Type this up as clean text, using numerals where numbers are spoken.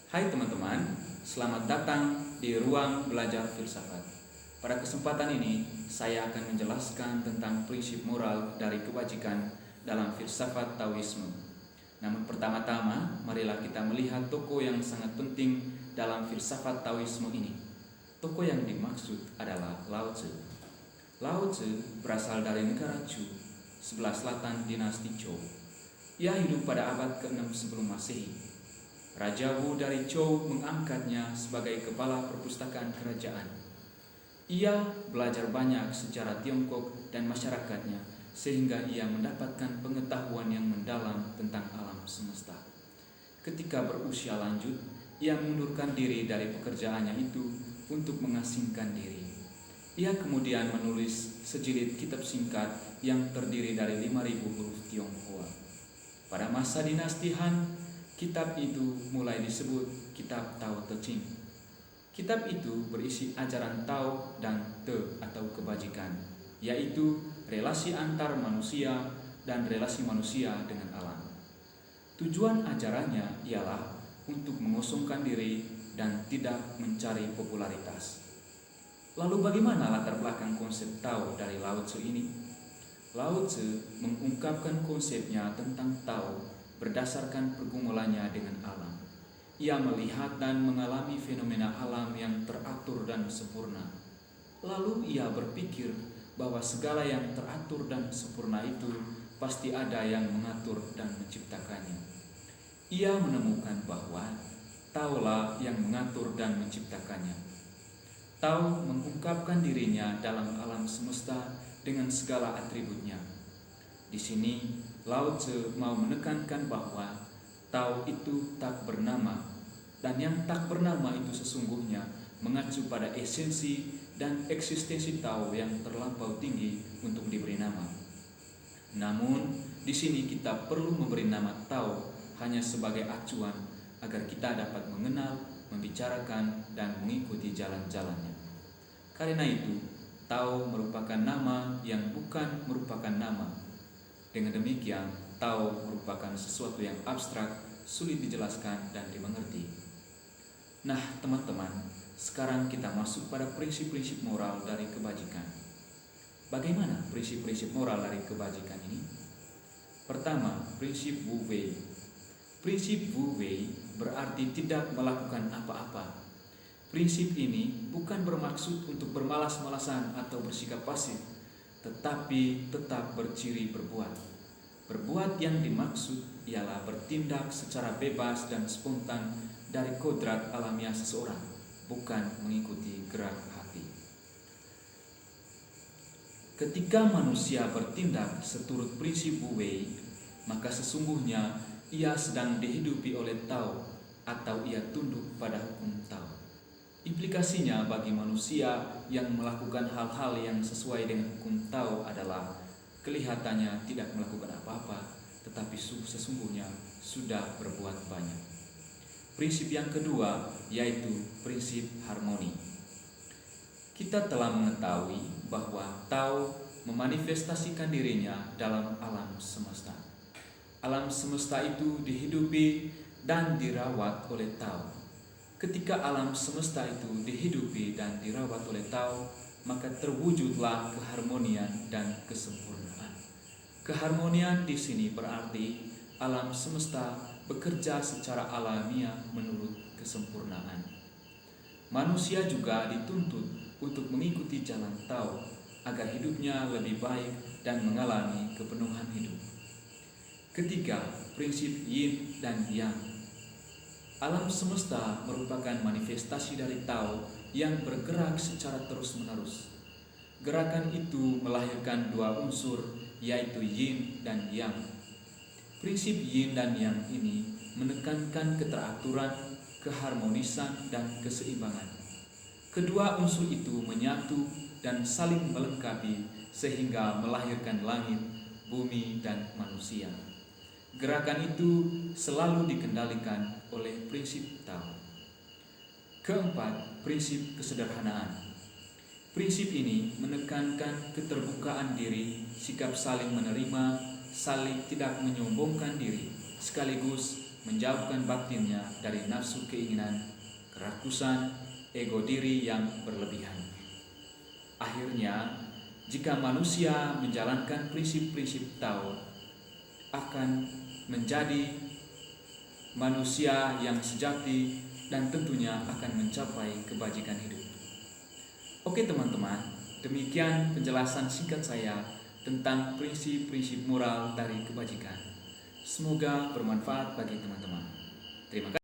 Hai teman-teman, selamat datang di ruang belajar filsafat. Pada kesempatan ini, saya akan menjelaskan tentang prinsip moral dari kebajikan dalam filsafat Taoisme. Namun pertama-tama, marilah kita melihat tokoh yang sangat penting dalam filsafat Taoisme ini. Tokoh yang dimaksud adalah Lao Tzu. Lao Tzu berasal dari negara Chu, sebelah selatan dinasti Zhou. Ia hidup pada abad ke-6 sebelum Masehi. Raja Wu dari Zhou mengangkatnya sebagai kepala perpustakaan kerajaan. Ia belajar banyak sejarah Tiongkok dan masyarakatnya, sehingga ia mendapatkan pengetahuan yang mendalam tentang alam semesta. Ketika berusia lanjut, ia mengundurkan diri dari pekerjaannya itu untuk mengasingkan diri. Ia kemudian menulis sejilid kitab singkat yang terdiri dari 5.000 huruf Tionghoa. Pada masa dinasti Han, kitab itu mulai disebut Kitab Tao Te Ching. Kitab itu berisi ajaran Tao dan Te atau kebajikan, yaitu relasi antar manusia dan relasi manusia dengan alam. Tujuan ajarannya ialah untuk mengosongkan diri dan tidak mencari popularitas. Lalu bagaimana latar belakang konsep Tao dari Lao Tzu ini? Lao Tzu mengungkapkan konsepnya tentang Tao berdasarkan pergumulannya dengan alam. Ia melihat dan mengalami fenomena alam yang teratur dan sempurna. Lalu ia berpikir bahwa segala yang teratur dan sempurna itu pasti ada yang mengatur dan menciptakannya. Ia menemukan bahwa Taolah yang mengatur dan menciptakannya. Tao mengungkapkan dirinya dalam alam semesta dengan segala atributnya. Di sini Lao Tzu mau menekankan bahwa Tao itu tak bernama, dan yang tak bernama itu sesungguhnya mengacu pada esensi dan eksistensi Tao yang terlampau tinggi untuk diberi nama. Namun, di sini kita perlu memberi nama Tao hanya sebagai acuan agar kita dapat mengenal, membicarakan, dan mengikuti jalan-jalannya. Karena itu, Tao merupakan nama yang bukan merupakan nama. Dengan demikian, Tao merupakan sesuatu yang abstrak, sulit dijelaskan dan dimengerti. Nah, teman-teman, sekarang kita masuk pada prinsip-prinsip moral dari kebajikan. Bagaimana prinsip-prinsip moral dari kebajikan ini? Pertama, prinsip Wu Wei. Prinsip Wu Wei berarti tidak melakukan apa-apa. Prinsip ini bukan bermaksud untuk bermalas-malasan atau bersikap pasif, tetapi tetap berciri berbuat. Berbuat yang dimaksud ialah bertindak secara bebas dan spontan dari kodrat alamiah seseorang, bukan mengikuti gerak hati. Ketika manusia bertindak seturut prinsip Wu Wei, maka sesungguhnya ia sedang dihidupi oleh Tao atau ia tunduk pada hukum Tao. Implikasinya bagi manusia yang melakukan hal-hal yang sesuai dengan hukum Tao adalah kelihatannya tidak melakukan apa-apa, tetapi sesungguhnya sudah berbuat banyak. Prinsip yang kedua yaitu prinsip harmoni. Kita telah mengetahui bahwa Tao memanifestasikan dirinya dalam alam semesta. Alam semesta itu dihidupi dan dirawat oleh Tao. Ketika alam semesta itu dihidupi dan dirawat oleh Tao, maka terwujudlah keharmonian dan kesempurnaan. Keharmonian di sini berarti alam semesta bekerja secara alamiah menurut kesempurnaan. Manusia juga dituntut untuk mengikuti jalan Tao agar hidupnya lebih baik dan mengalami kepenuhan hidup. Ketiga, prinsip Yin dan Yang. Alam semesta merupakan manifestasi dari Tao yang bergerak secara terus-menerus. Gerakan itu melahirkan dua unsur, yaitu Yin dan Yang. Prinsip Yin dan Yang ini menekankan keteraturan, keharmonisan, dan keseimbangan. Kedua unsur itu menyatu dan saling melengkapi sehingga melahirkan langit, bumi, dan manusia. Gerakan itu selalu dikendalikan oleh prinsip Tao. Keempat, prinsip kesederhanaan. Prinsip ini menekankan keterbukaan diri, sikap saling menerima, saling tidak menyombongkan diri, sekaligus menjauhkan batinnya dari nafsu keinginan, kerakusan, ego diri yang berlebihan. Akhirnya, jika manusia menjalankan prinsip-prinsip Tao, akan menjadi manusia yang sejati dan tentunya akan mencapai kebajikan hidup. Oke teman-teman, demikian penjelasan singkat saya tentang prinsip-prinsip moral dari kebajikan. Semoga bermanfaat bagi teman-teman. Terima kasih.